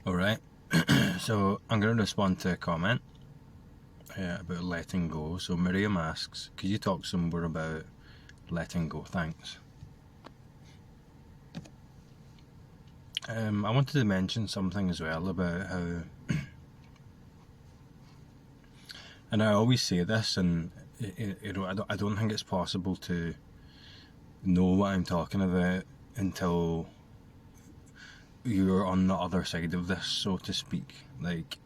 Alright, so I'm going to respond to a comment about letting go. So Miriam asks, could you talk some more about letting go? Thanks. I wanted to mention something as well about how, and I always say this, and I don't think it's possible to know what I'm talking about until you're on the other side of this, so to speak. Like,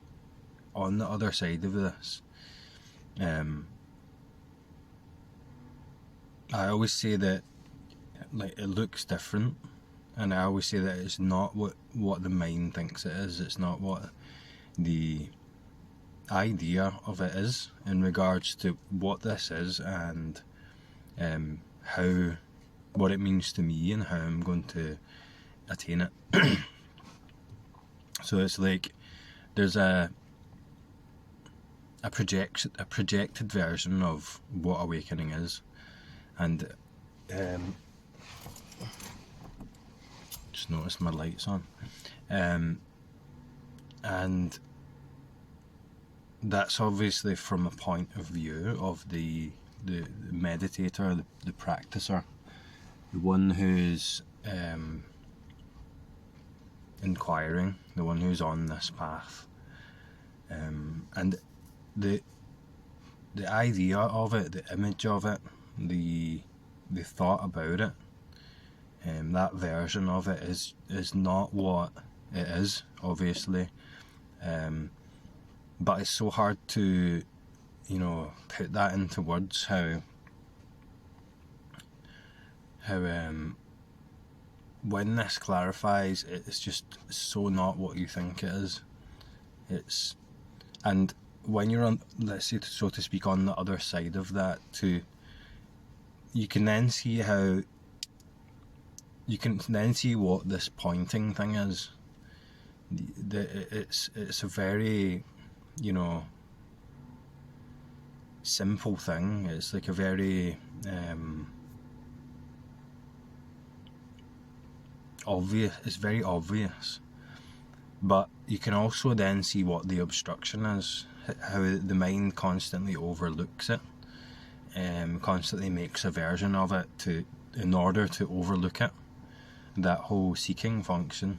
on the other side of this, I always say that, like, it looks different, and I always say that it's not what the mind thinks it is. It's not what the idea of it is in regards to what this is, and how, what it means to me and how I'm going to attain it. So it's like there's a projected version of what awakening is, and just noticed my lights on, and that's obviously from a point of view of the meditator, the practicer, the one who's inquiring, the one who's on this path, and the idea of it, the image of it, the thought about it, that version of it is not what it is, obviously, but it's so hard to, put that into words, how when this clarifies, it's just so not what you think it is. And when you're on, let's say, so to speak, on the other side of that too, you can then see what this pointing thing is. It's a very, simple thing. It's like a very obvious. It's very obvious, but you can also then see what the obstruction is. How the mind constantly overlooks it, constantly makes a version of it in order to overlook it. That whole seeking function.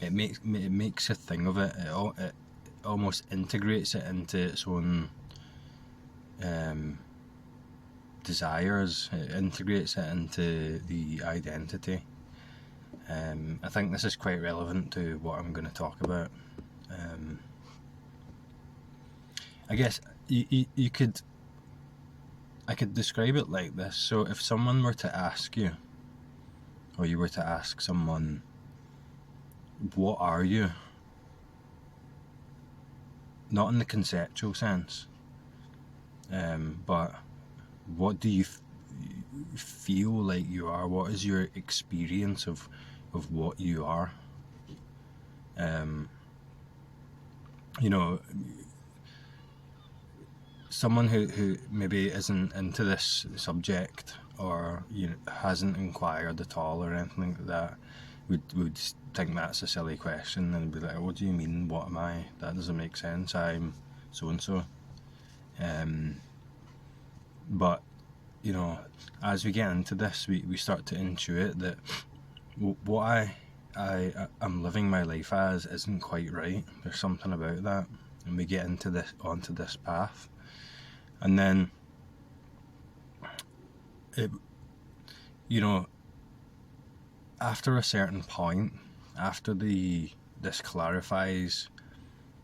It makes a thing of it. It almost integrates it into its own desires. It integrates it into the identity. I think this is quite relevant to what I'm going to talk about. I guess I could describe it like this. So if someone were to ask you, or you were to ask someone, what are you? Not in the conceptual sense, but what do you feel like you are? What is your experience of what you are? Someone who maybe isn't into this subject, or hasn't inquired at all or anything like that, would think that's a silly question and be like, what do you mean, what am I? That doesn't make sense, I'm so and so. But as we get into this, we start to intuit that what I'm living my life as isn't quite right. There's something about that, and we get onto this path, and then it, after a certain point, after this clarifies,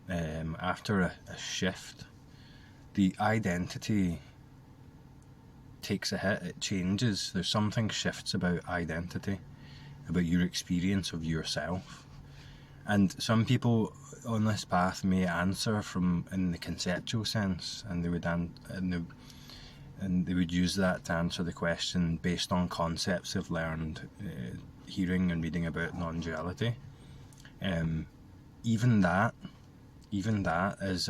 after a shift, the identity takes a hit. It changes. There's something shifts about identity, about your experience of yourself. And some people on this path may answer from in the conceptual sense, and they would use that to answer the question based on concepts they've learned, hearing and reading about non-duality. Even that is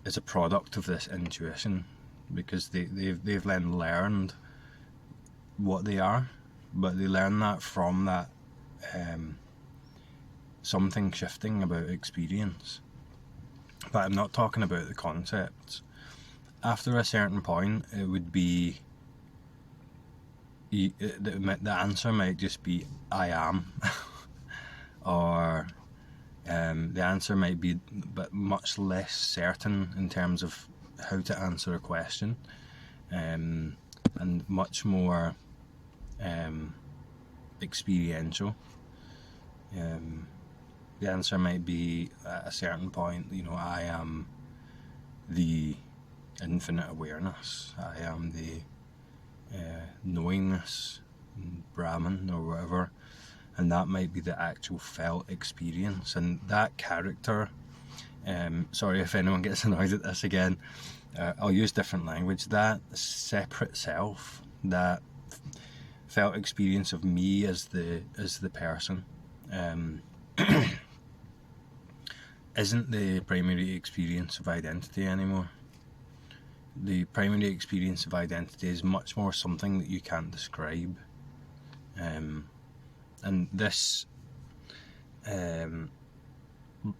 is a product of this intuition, because they've then learned what they are, but they learn that from that something shifting about experience. But I'm not talking about the concepts. After a certain point, it would be the answer might just be I am, or the answer might be but much less certain in terms of how to answer a question, and much more experiential. The answer might be at a certain point, I am the infinite awareness, I am the knowingness, Brahman or whatever, and that might be the actual felt experience. And that character, sorry if anyone gets annoyed at this again, I'll use different language, that separate self, that felt experience of me as the person, isn't the primary experience of identity anymore. The primary experience of identity is much more something that you can't describe, and this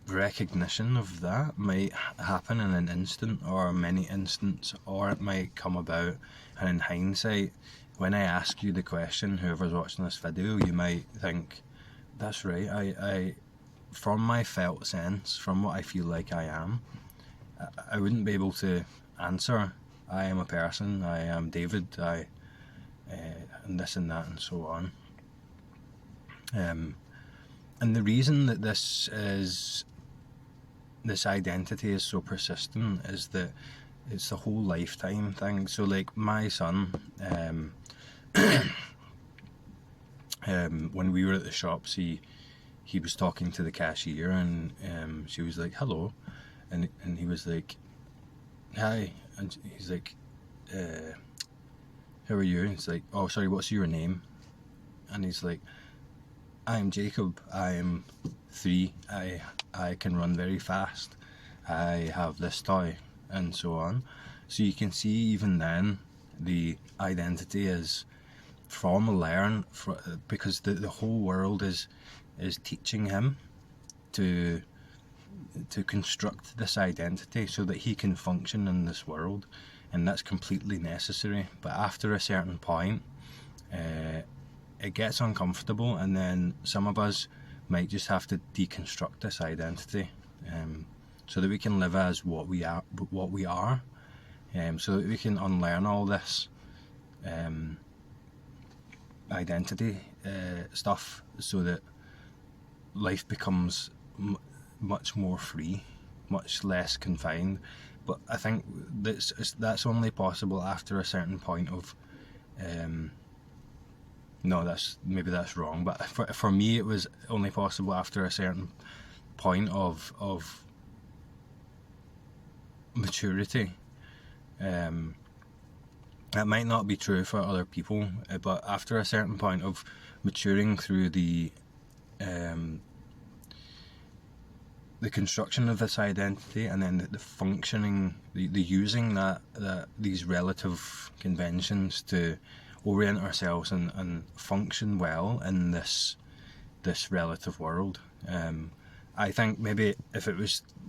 recognition of that might happen in an instant or many instants, or it might come about, and in hindsight, when I ask you the question, whoever's watching this video, you might think, that's right, I from my felt sense, from what I feel like I am, I wouldn't be able to answer, I am a person, I am David, and this and that and so on. And the reason that this identity is so persistent is that it's the whole lifetime thing. So like my son, when we were at the shops, he was talking to the cashier, and she was like, hello, and he was like, hi, and he's like, how are you? And he's like, oh sorry, what's your name? And he's like, I'm Jacob, I am 3, I can run very fast, I have this toy, and so on. So you can see even then the identity is from a learn, because the whole world is teaching him to construct this identity so that he can function in this world, and that's completely necessary. But after a certain point, it gets uncomfortable, and then some of us might just have to deconstruct this identity, so that we can live as what we are, so that we can unlearn all this identity stuff, so that life becomes much more free, much less confined. But I think that's only possible after a certain point of no, that's wrong, but for me it was only possible after a certain point of maturity. That might not be true for other people, but after a certain point of maturing through the construction of this identity, and then the functioning, the using these relative conventions to orient ourselves and function well in this relative world. I think maybe if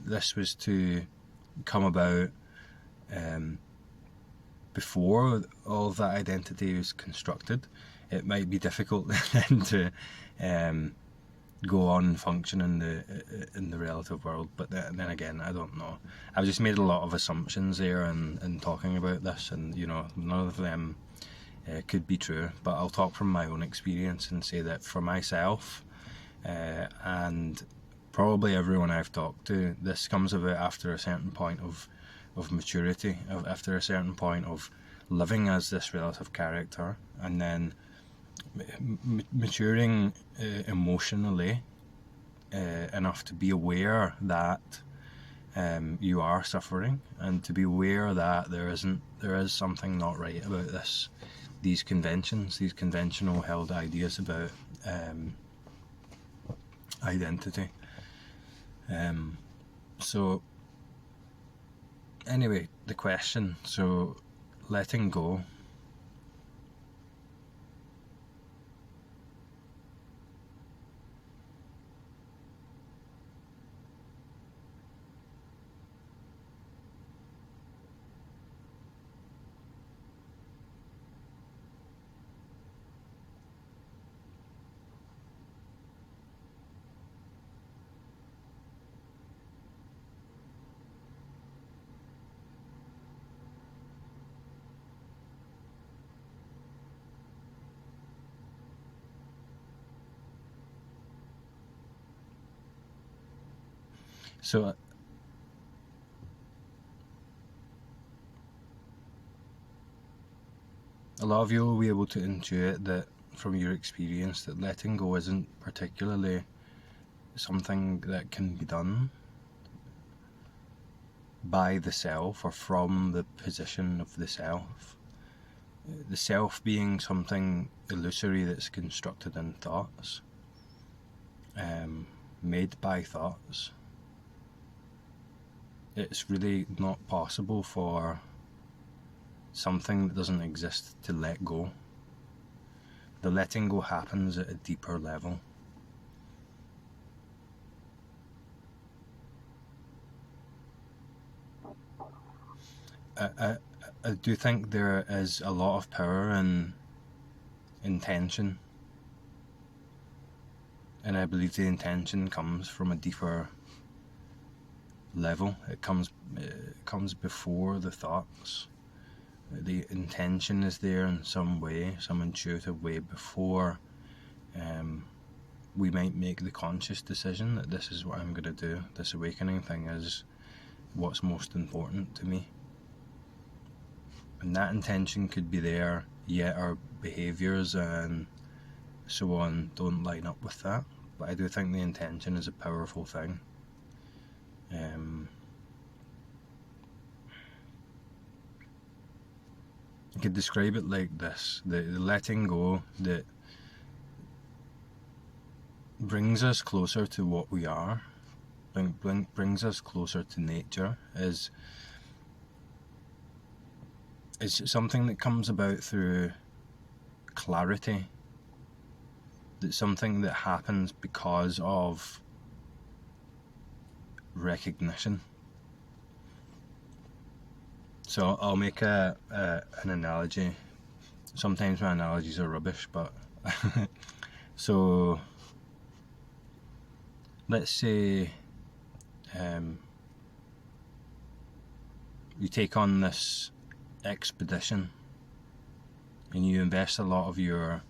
this was to come about before all of that identity was constructed, it might be difficult then to go on and function in the relative world. But then again, I don't know. I've just made a lot of assumptions there in talking about this, and none of them could be true. But I'll talk from my own experience and say that for myself, and probably everyone I've talked to, this comes about after a certain point of maturity, after a certain point of living as this relative character, and then maturing emotionally enough to be aware that you are suffering, and to be aware that there is something not right about these conventional held ideas about identity. So anyway, the question, so letting go. So a lot of you will be able to intuit that from your experience that letting go isn't particularly something that can be done by the self or from the position of the self. The self being something illusory that's constructed in thoughts, made by thoughts. It's really not possible for something that doesn't exist to let go. The letting go happens at a deeper level. I do think there is a lot of power in intention, and I believe the intention comes from a deeper level. It comes before the thoughts. The intention is there in some way, some intuitive way, before we might make the conscious decision that this is what I'm going to do. This awakening thing is what's most important to me. And that intention could be there, yet our behaviours and so on don't line up with that. But I do think the intention is a powerful thing. You could describe it like this: the letting go that brings us closer to what we are, brings us closer to nature, is something that comes about through clarity. That's something that happens because of recognition. So I'll make an analogy. Sometimes my analogies are rubbish, but so let's say you take on this expedition and you invest a lot of your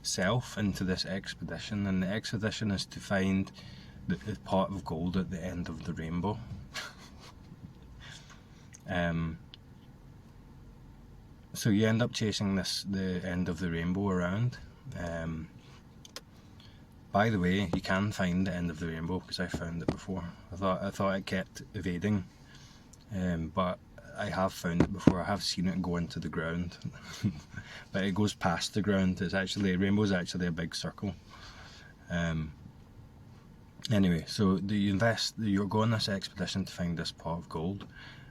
self into this expedition, and the expedition is to find the pot of gold at the end of the rainbow. So you end up chasing the end of the rainbow around. By the way, you can find the end of the rainbow because I found it before. I thought it kept evading, but I have found it before. I have seen it go into the ground, but it goes past the ground. Rainbow is actually a big circle. Anyway, so you're going on this expedition to find this pot of gold,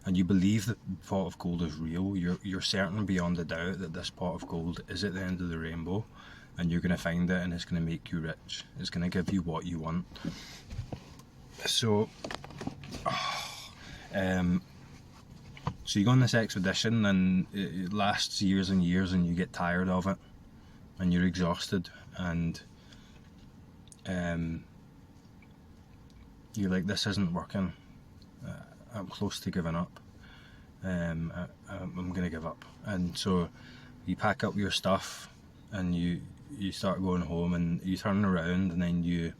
and you believe that the pot of gold is real. You're certain beyond a doubt that this pot of gold is at the end of the rainbow, and you're going to find it, and it's going to make you rich. It's going to give you what you want. So you go on this expedition, and it lasts years and years, and you get tired of it, and you're exhausted, and you're like, this isn't working. I'm close to giving up. I'm going to give up. And so you pack up your stuff, and you start going home, and you turn around, and then you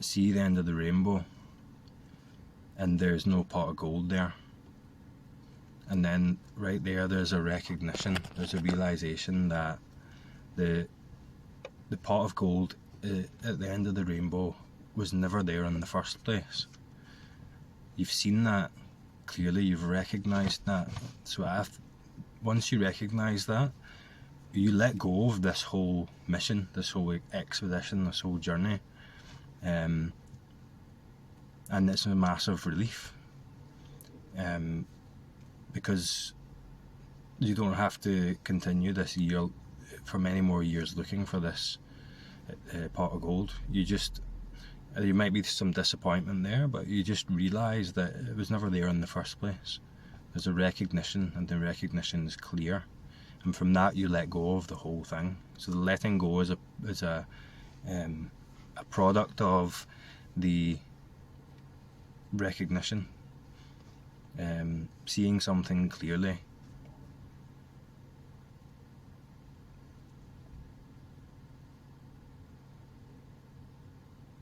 see the end of the rainbow, and there's no pot of gold there. And then right there's a recognition, there's a realization that the pot of gold at the end of the rainbow was never there in the first place. You've seen that clearly, you've recognized that. So once you recognize that, you let go of this whole mission, this whole expedition, this whole journey, and it's a massive relief. because you don't have to continue this year for many more years looking for this pot of gold. You might be some disappointment there, but you just realise that it was never there in the first place. There's a recognition, and the recognition is clear, and from that you let go of the whole thing. So the letting go is a product of the recognition, seeing something clearly.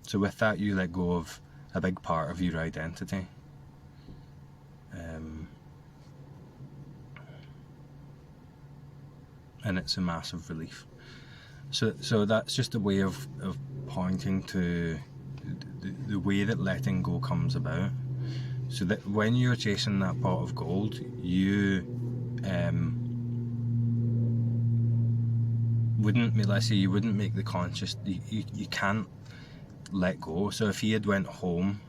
So with that, you let go of a big part of your identity. And it's a massive relief. So that's just a way of pointing to the way that letting go comes about. So that when you're chasing that pot of gold, you wouldn't make the conscious, you can't let go. So if he had went home,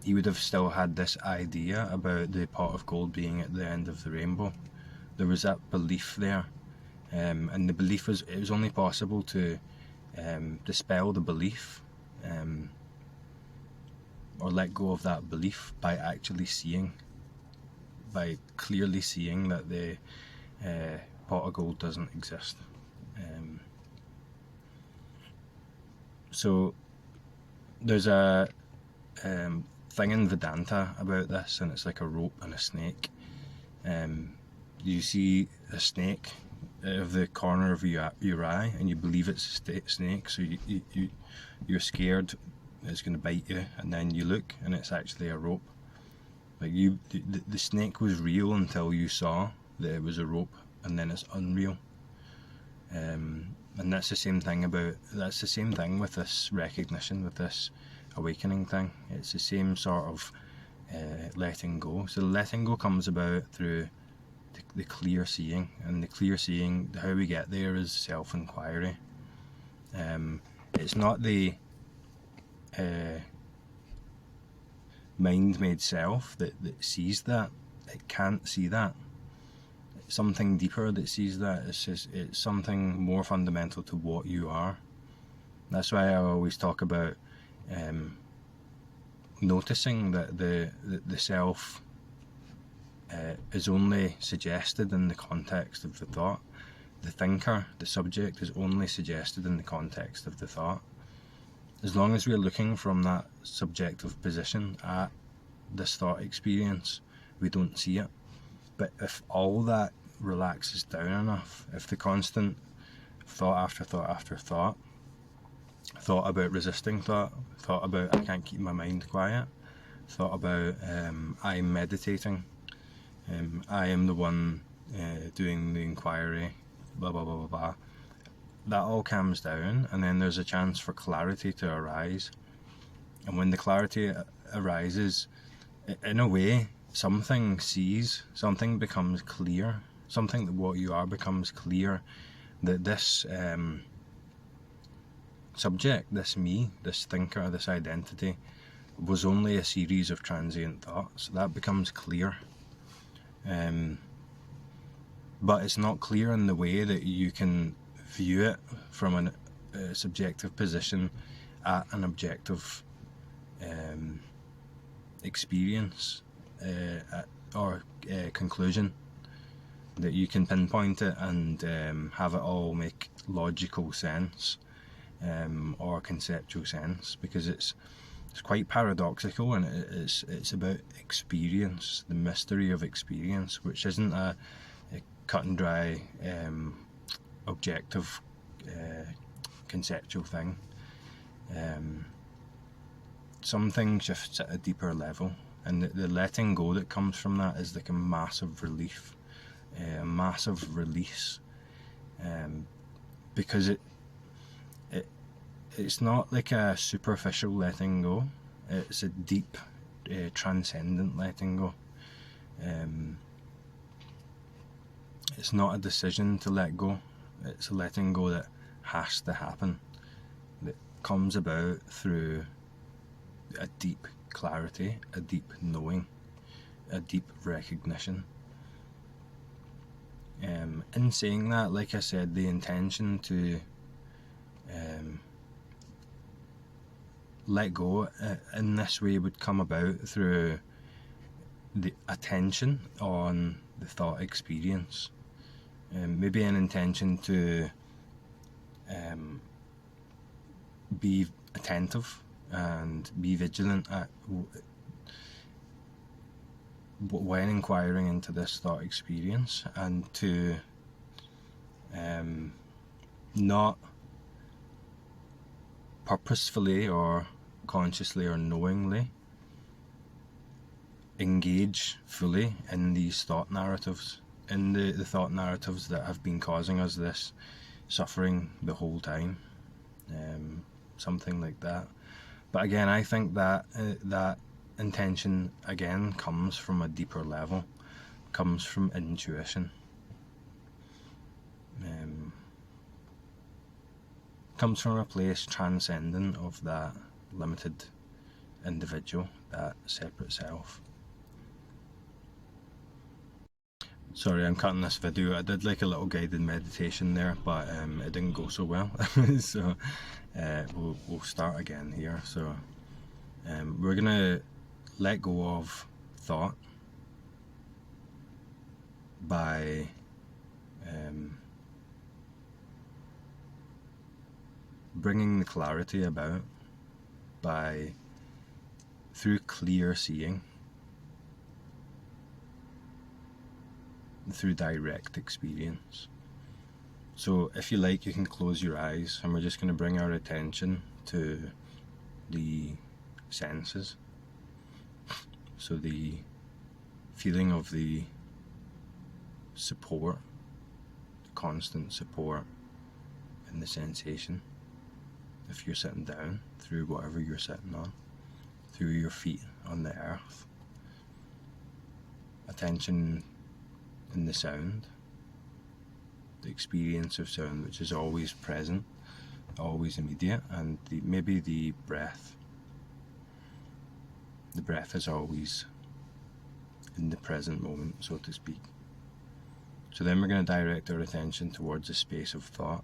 he would have still had this idea about the pot of gold being at the end of the rainbow. There was that belief there, and the belief it was only possible to dispel the belief, or let go of that belief by actually by clearly seeing that the pot of gold doesn't exist. So there's a thing in Vedanta about this, and it's like a rope and a snake. You see a snake out of the corner of your eye, and you believe it's a snake, so you're scared it's going to bite you, and then you look and it's actually a rope. Like the snake was real until you saw that it was a rope, and then it's unreal. And that's the same thing with this recognition, with this awakening thing. It's the same sort of letting go. So letting go comes about through the clear seeing, and the clear seeing, how we get there is self-inquiry. It's not the mind-made self that sees that. It can't see that. It's something deeper that sees that. It's something more fundamental to what you are. That's why I always talk about noticing that the self is only suggested in the context of the thought. The thinker, the subject, is only suggested in the context of the thought. As long as we're looking from that subjective position at this thought experience, we don't see it. But if all that relaxes down enough, if the constant thought after thought after thought about resisting thought about I can't keep my mind quiet, thought about I'm meditating, I am the one doing the inquiry, blah blah blah blah blah, that all calms down, and then there's a chance for clarity to arise. And when the clarity arises, in a way, something becomes clear, something that what you are becomes clear, that this subject, this me, this thinker, this identity was only a series of transient thoughts. That becomes clear. But it's not clear in the way that you can view it from a subjective position at an objective experience or conclusion, that you can pinpoint it and have it all make logical sense or conceptual sense, because it's quite paradoxical, and it's about experience, the mystery of experience, which isn't a cut and dry objective conceptual thing. Something shifts at a deeper level, and the letting go that comes from that is like a massive relief, a massive release, because it's not like a superficial letting go. It's a deep, transcendent letting go. It's not a decision to let go. It's a letting go that has to happen, that comes about through a deep clarity, a deep knowing, a deep recognition. In saying that, like I said, the intention to let go in this way would come about through the attention on the thought experience. Maybe an intention to be attentive and be vigilant at when inquiring into this thought experience, and to not purposefully or consciously or knowingly engage fully in these thought narratives, in the thought narratives that have been causing us this suffering the whole time, something like that. But again, I think that that intention again comes from a deeper level, comes from intuition, comes from a place transcendent of that limited individual, that separate self. Sorry, I'm cutting this video. I did like a little guided meditation there, but it didn't go so well. So we'll start again here. So we're gonna let go of thought by bringing the clarity about through clear seeing, through direct experience. So if you like, you can close your eyes, and we're just going to bring our attention to the senses. So the feeling of the support, the constant support in the sensation. If you're sitting down, through whatever you're sitting on, through your feet on the earth. Attention in the sound, the experience of sound, which is always present, always immediate, and maybe the breath. The breath is always in the present moment, so to speak. So then we're going to direct our attention towards a space of thought.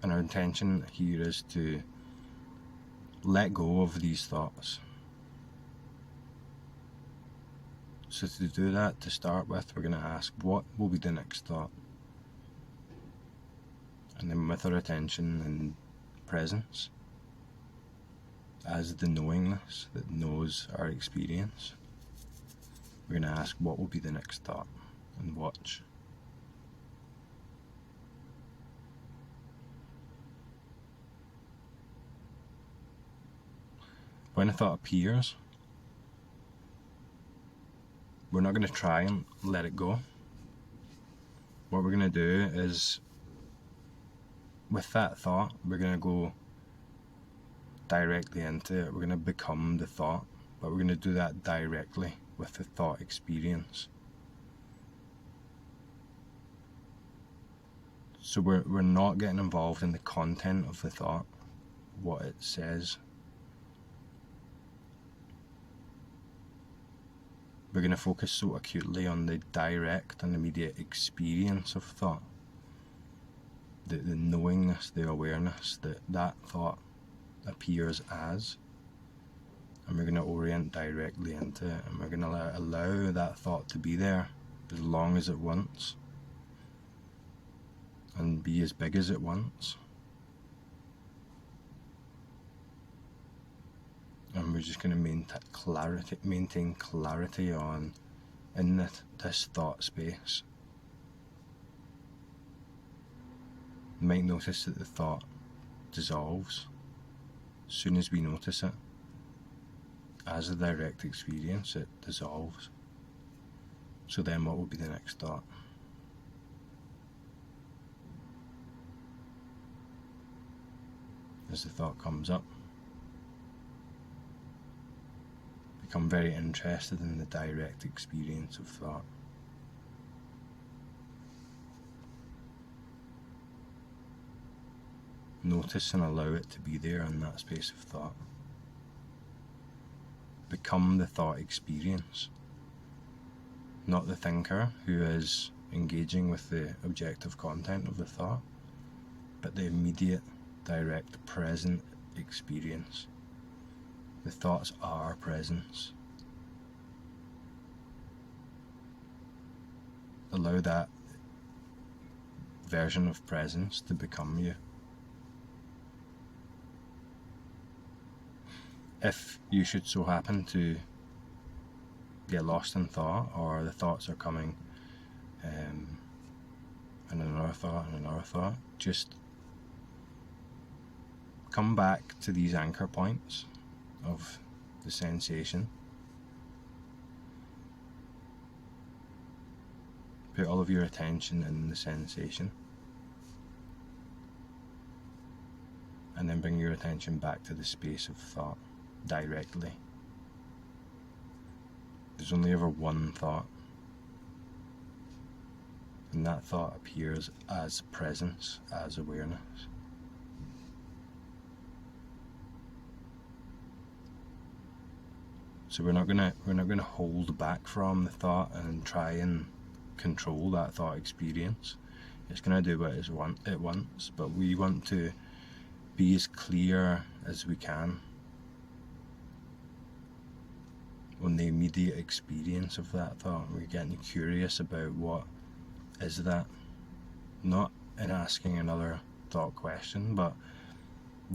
And our intention here is to let go of these thoughts. So to do that, to start with, we're going to ask, what will be the next thought? And then with our attention and presence, as the knowingness that knows our experience, we're going to ask, what will be the next thought? And watch. When a thought appears, we're not going to try and let it go. What we're going to do is, with that thought, we're going to go directly into it. We're going to become the thought, but we're going to do that directly with the thought experience. So we're not getting involved in the content of the thought, what it says. We're going to focus so acutely on the direct and immediate experience of thought, the knowingness, the awareness that that thought appears as, and we're going to orient directly into it, and we're going to allow that thought to be there as long as it wants, and be as big as it wants. And we're just going to maintain clarity on in this thought space. You might notice that the thought dissolves as soon as we notice it. As a direct experience, it dissolves. So then what will be the next thought? As the thought comes up, become very interested in the direct experience of thought. Notice and allow it to be there in that space of thought. Become the thought experience, not the thinker who is engaging with the objective content of the thought, but the immediate, direct, present experience. The thoughts are presence. Allow that version of presence to become you. If you should so happen to get lost in thought, or the thoughts are coming and another thought, just come back to these anchor points of the sensation. Put all of your attention in the sensation, and then bring your attention back to the space of thought directly. There's only ever one thought, and that thought appears as presence, as awareness. So we're not gonna hold back from the thought and try and control that thought experience. It's gonna do what it wants, but we want to be as clear as we can on the immediate experience of that thought. We're getting curious about what is that, not in asking another thought question, but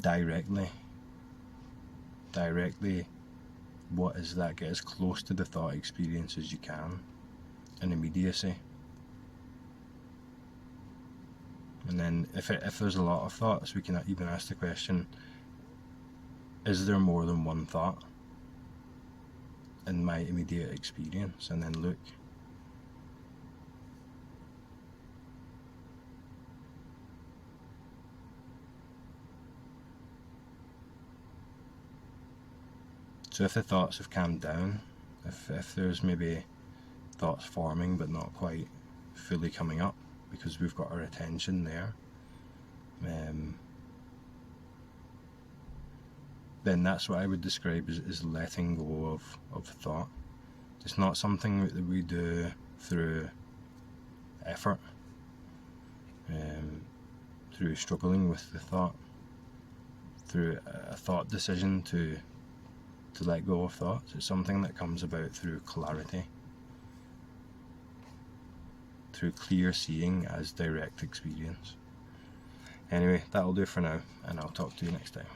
directly, what is that? Get as close to the thought experience as you can in immediacy. And then if there's a lot of thoughts, we can even ask the question, is there more than one thought in my immediate experience? And then look. So if the thoughts have calmed down, if there's maybe thoughts forming but not quite fully coming up because we've got our attention there, then that's what I would describe as letting go of thought. It's not something that we do through effort, through struggling with the thought, through a thought decision to let go of thoughts. It's something that comes about through clarity, through clear seeing as direct experience. Anyway, that'll do for now, and I'll talk to you next time.